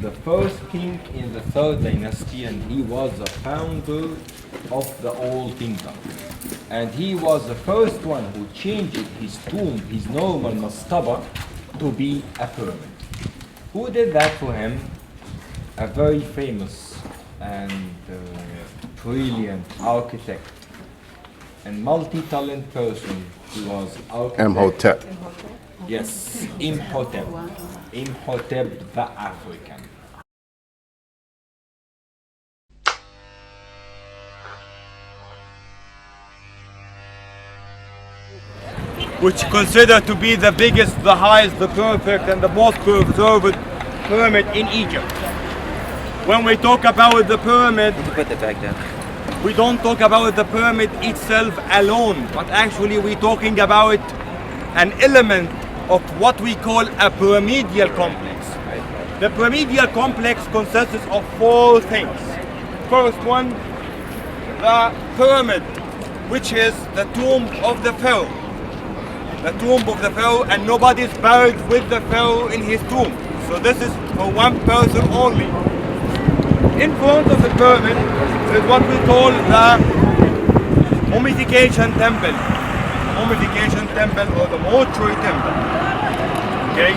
the first king in the third dynasty, and he was the founder of the old kingdom. And he was the first one who changed his tomb, his normal mastaba, to be a pyramid. Who did that for him? A very famous and brilliant architect and multi-talent person who was architect. Imhotep. Yes, Imhotep. Imhotep the African. Which considered to be the biggest, the highest, the perfect, and the most preserved pyramid in Egypt. When we talk about the pyramid, Put it back down. we don't talk about the pyramid itself alone, but actually we're talking about an element of what we call a pyramidal complex. The pyramidal complex consists of four things. First one, the pyramid, which is the tomb of the pharaoh. The tomb of the pharaoh, and nobody's buried with the pharaoh in his tomb. So this is for one person only. In front of the pyramid is what we call the mummification temple. Mummification temple, or the mortuary temple. Okay?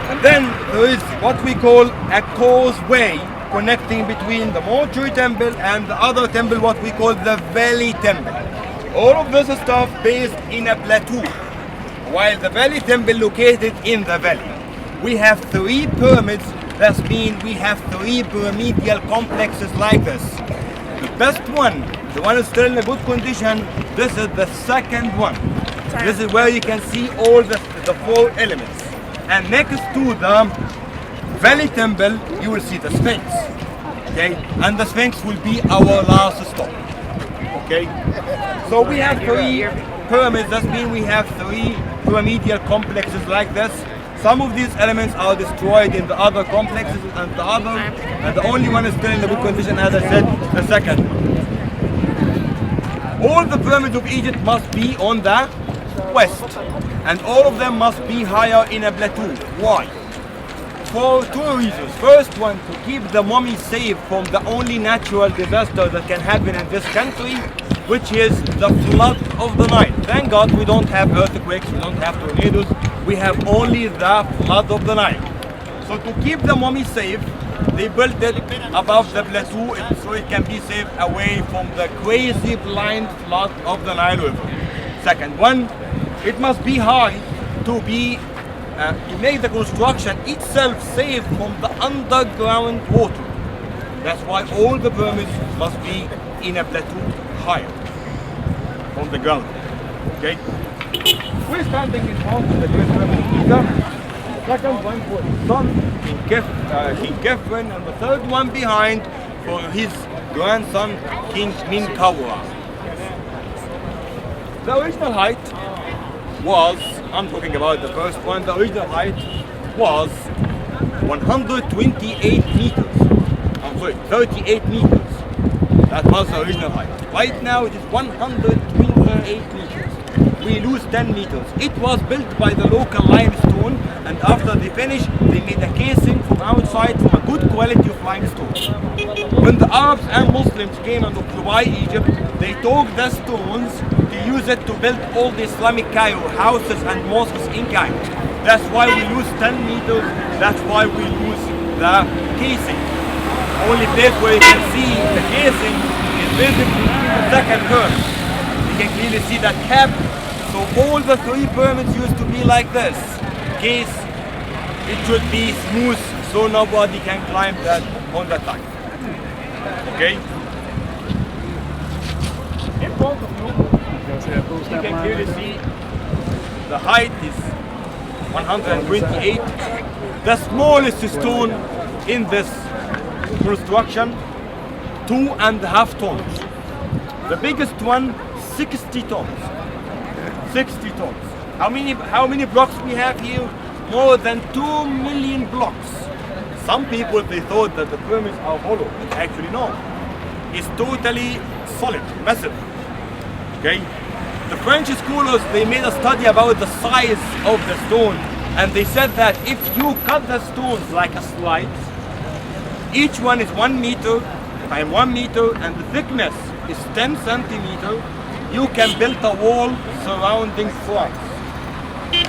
And then there is what we call a causeway connecting between the mortuary temple and the other temple, what we call the valley temple. All of this stuff based in a plateau, while the valley temple located in the valley. We have three pyramids. That means we have three pyramidal complexes like this. The best one, the one is still in a good condition, this is the second one. This is where you can see all the four elements. And next to the valley temple, you will see the Sphinx. Okay? And the Sphinx will be our last stop. Okay? So we have three pyramids. That means we have three pyramidal complexes like this. Some of these elements are destroyed in the other complexes, and the only one is still in the good condition, as I said, the second. All the pyramids of Egypt must be on the west, and all of them must be higher in a plateau. Why? For two reasons. First one, to keep the mummy safe from the only natural disaster that can happen in this country, which is the flood of the Nile. Thank God we don't have earthquakes, we don't have tornadoes, we have only the flood of the Nile. So to keep the mummy safe, they built it above the plateau so it can be safe away from the crazy blind flood of the Nile River. Second one, it must be high to make the construction itself safe from the underground water. That's why all the pyramids must be in a plateau higher from the ground. Okay? We're standing in front of the Great Pyramid of Giza. The second one for his son, King Khufu, and the third one behind for his grandson, King Khufu. The original height was, I'm talking about the first one, the original height was 128 meters. I'm sorry, 38 meters. That was the original height. Right now it is 128 meters. We lose 10 meters. It was built by the local limestone, and after they finished, they made a casing from outside from a good quality of limestone. When the Arabs and Muslims came and occupied Egypt, they took the stones to use it to build all the Islamic Cairo houses and mosques in Cairo. That's why we lose 10 meters. That's why we lose the casing. Only place where you can see the casing is basically the second pyramid. You can clearly see that cap. So all the three pyramids used to be like this. In case it should be smooth so nobody can climb that on the top. Okay? In front of you can clearly see the height is 128. The smallest stone in this construction, 2.5 tons. The biggest one, 60 tons. 60 tons. How many blocks we have here? More than 2 million blocks. Some people, they thought that the pyramids are hollow, but actually no. It's totally solid, massive. Okay? The French scholars, they made a study about the size of the stone, and they said that if you cut the stones like a slice, Each one is 1 meter by 1 meter, and the thickness is 10 centimeters. You can build a wall surrounding France,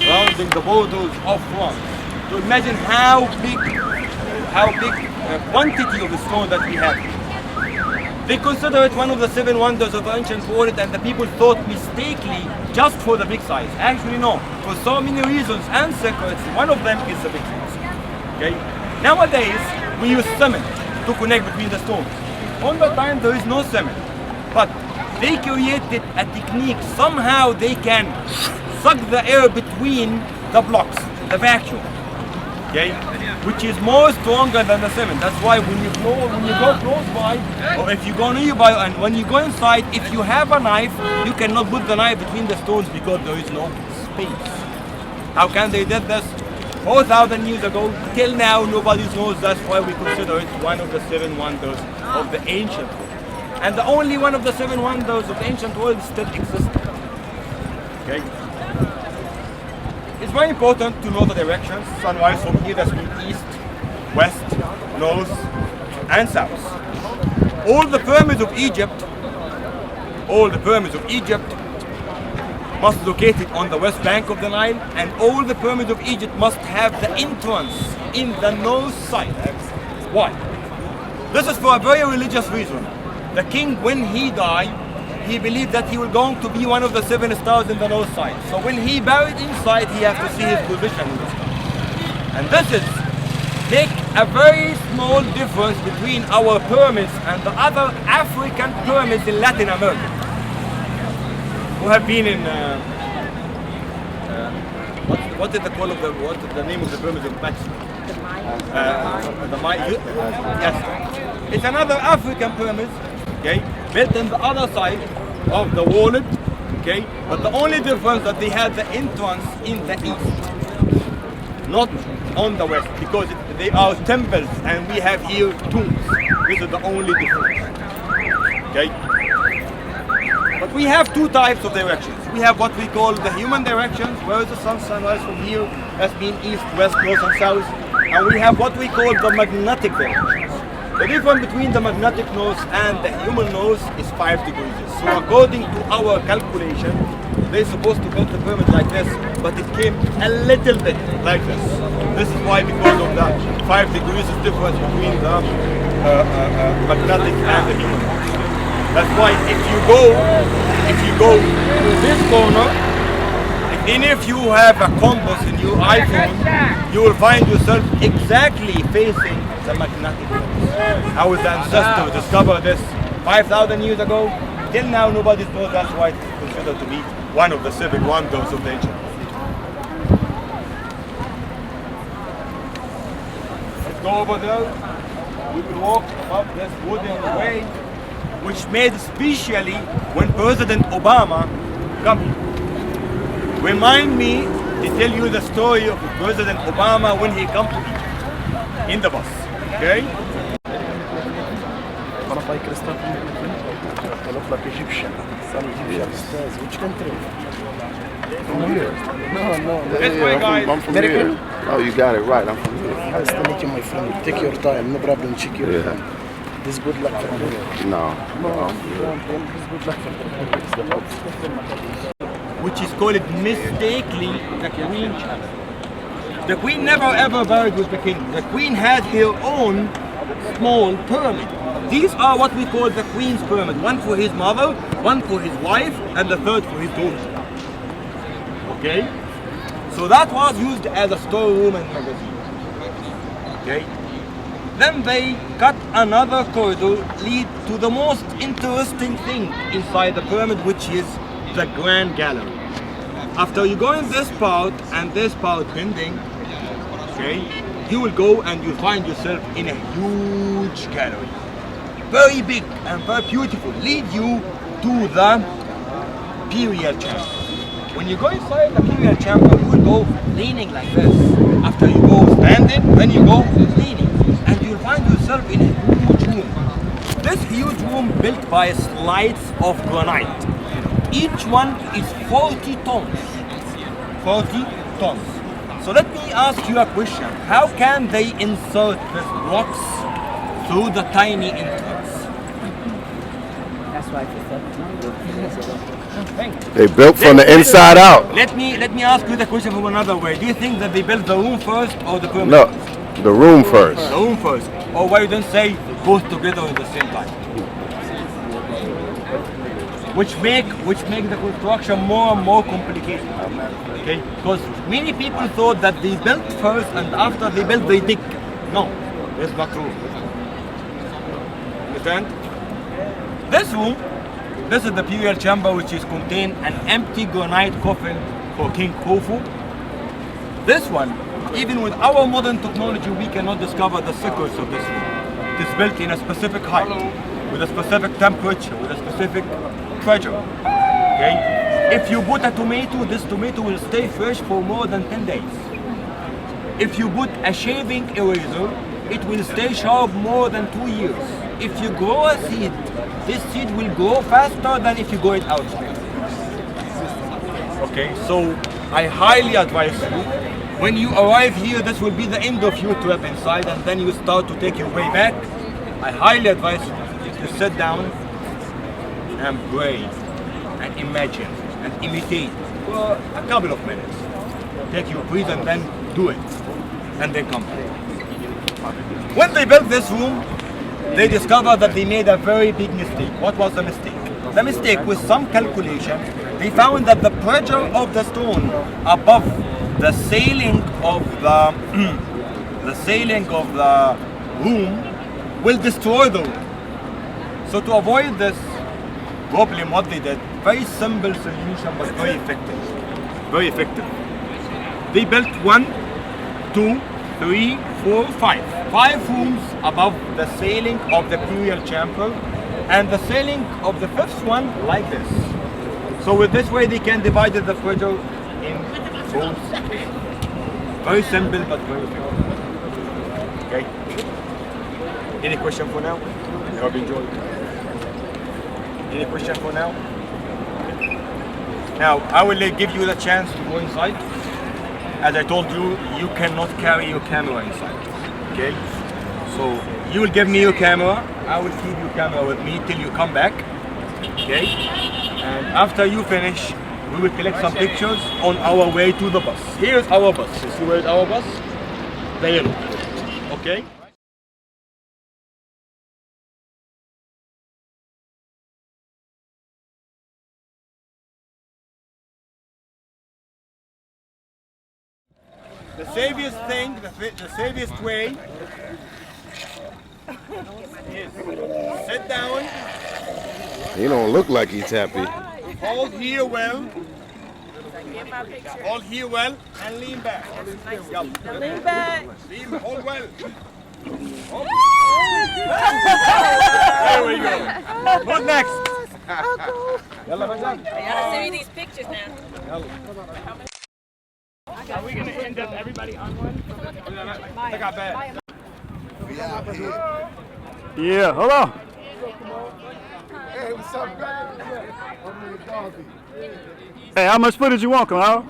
surrounding the borders of France. So imagine how big quantity of the stone that we have. They consider it one of the 7 wonders of the ancient world, and the people thought mistakenly just for the big size. Actually no, for so many reasons and secrets, one of them is the big size. Okay? Nowadays, we use cement to connect between the stones. On the time there is no cement, but they created a technique, somehow they can suck the air between the blocks, the vacuum, okay, which is more stronger than the cement. That's why when you go close by, or if you go nearby, and when you go inside, if you have a knife, you cannot put the knife between the stones because there is no space. How can they did this? 4,000 years ago, till now nobody knows. That's why we consider it one of the 7 wonders of the ancient world. And the only one of the 7 wonders of the ancient world still exists. Okay? It's very important to know the directions. Sunrise from here, that's mean east, west, north, and south. All the pyramids of Egypt must located on the west bank of the Nile, and all the pyramids of Egypt must have the entrance in the north side. Why? This is for a very religious reason. The king, when he died, he believed that he was going to be one of the 7 stars in the north side. So when he buried inside, he has to see his position in the sky. And this is make a very small difference between our pyramids and the other African pyramids in Latin America. Who have been in what is the name of the pyramid of Mexico? Yes, it's another African pyramid, okay, built on the other side of the wall, okay, but the only difference that they had the entrance in the east, not on the west, because they are temples and we have here tombs. This is the only difference, okay. But we have 2 types of directions. We have what we call the human directions, where the sun sunrise from here, that's mean east, west, north, and south. And we have what we call the magnetic directions. The difference between the magnetic north and the human north is 5 degrees. So according to our calculation, they're supposed to build the pyramid like this, but it came a little bit like this. This is why, because of that 5 degrees is difference between the magnetic and the human north. That's why if you go to this corner, even if you have a compass in your iPhone, you will find yourself exactly facing the magnetic north. Our ancestors discovered this 5,000 years ago. Till now, nobody knows. That's why it's considered to be one of the 7 wonders of the ancient world. Let's go over there. We will walk up this wooden way, which made especially when President Obama come here. Remind me to tell you the story of President Obama when he come to Egypt in the bus, okay? like Egyptian. Some Egyptian stars. Which country? From here. No. This way, guys. I'm from here. Oh, you got it right. I'm from here. Nice to meet you, my friend. Take your time. No problem. Check your time. This good luck for me. No. This good luck for me. Which is called mistakenly the queen chapel. The queen never ever buried with the king. The queen had her own small pyramid. These are what we call the queen's pyramid. One for his mother, one for his wife, and the third for his daughter. Okay? So that was used as a storeroom and magazine. Okay? Then they cut another corridor lead to the most interesting thing inside the pyramid, which is the grand gallery. After you go in this part and this part bending, okay, you will go and you find yourself in a huge gallery. Very big and very beautiful. Lead you to the burial chamber. When you go inside the burial chamber, you will go leaning like this. After you go standing, then you go leaning. And you'll find yourself in a huge room. This huge room built by slides of granite. Each one is 40 tons. 40 tons. So let me ask you a question. How can they insert these blocks through the tiny entrance. That's why I They built from the inside out. Let me ask you the question from another way. Do you think that they built the room first or the pyramid? No, the room first. The room first. Or why you don't say both together at the same time? Which make the construction more and more complicated. Okay? Because many people thought that they built first and after they built they dig. No, that's not true. Understand? This is the burial chamber, which is contain an empty granite coffin for King Khufu. This one, even with our modern technology, we cannot discover the secrets of this room. It is built in a specific height, with a specific temperature, with a specific pressure. Okay? If you put a tomato, this tomato will stay fresh for more than 10 days. If you put a shaving eraser, it will stay sharp more than 2 years. If you grow a seed, this seed will grow faster than if you grow it outside. Okay, so I highly advise you, when you arrive here, this will be the end of your trip inside, and then you start to take your way back. I highly advise you to sit down and pray and imagine and imitate for a couple of minutes. Take your breath and then do it, and then come back. When they built this room, they discovered that they made a very big mistake. What was the mistake? The mistake, with some calculation, they found that the pressure of the stone above the ceiling of the room will destroy the room. So to avoid this problem, what they did, very simple solution but very effective. Very effective. They built 1, 2, 3, 4, 5. 5 rooms above the ceiling of the burial chamber, and the ceiling of the 5th one like this. So with this way they can divide the pressure in both. Very simple but very effective. Okay. Any question for now? I hope you enjoyed. Any question for now? Now I will give you the chance to go inside. As I told you, you cannot carry your camera inside. Okay? So you will give me your camera. I will keep your camera with me till you come back. Okay? And after you finish, we will collect some pictures on our way to the bus. Here's our bus. You see where is our bus? The yellow. Okay? The safest thing, the safest way is sit down, He don't look like he's happy. hold here well, and lean back. Lean back. Hold well. There we go. What next? Yalla, Bajan. I gotta see these pictures now. Are we gonna end up everybody on one? I got bad. Yeah, hold on. Hey, what's up, brother? Hey, how much footage you want, Kamau?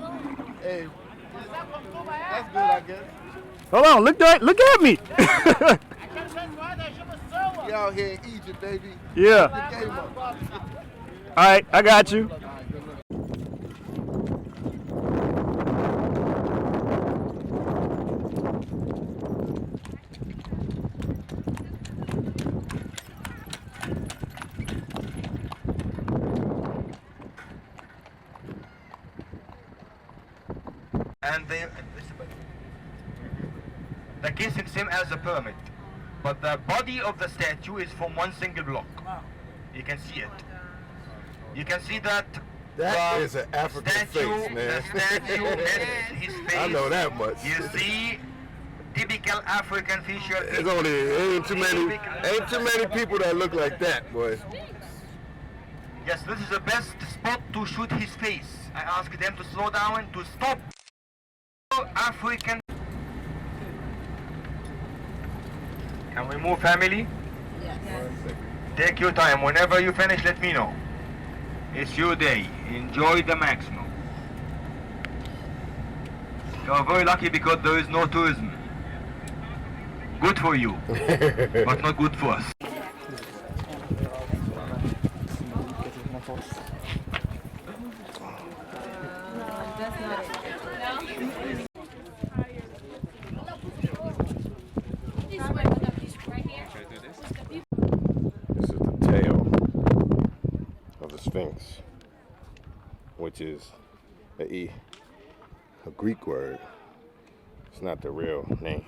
Hey, that's good, I guess. Hold on, look at me. You out here in Egypt, baby. Yeah. Game up. All right, I got you. And the case is same as the pyramid, but the body of the statue is from one single block. You can see it. You can see that. That is an African face, man. The statue is his face. I know that much. You see, typical African feature. There's ain't too many people that look like that, boy. Yes, this is the best spot to shoot his face. I ask them to slow down, to stop. African. Can we move, family? Yes. Take your time. Whenever you finish, let me know. It's your day. Enjoy the maximum. You are very lucky because there is no tourism. Good for you, but not good for us. This is the tail of the Sphinx, which is a Greek word. It's not the real name.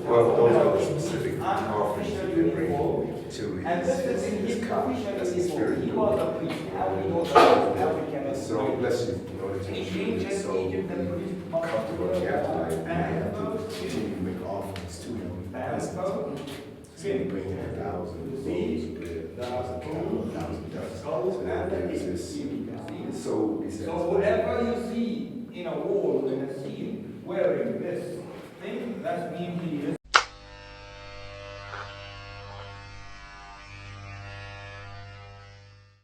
Well, those are the specific offerings that they bring to his cup. That's his spirit. So, bless you, in order to ensure his soul be comfortable in the afterlife, you have to continue to make offerings to him. So you bring in 1,000 loaves of bread, 1,000 cattle, 1,000 ducks. So that is his soul. So whatever you see in a wall, in a scene, wearing this thing, that means he is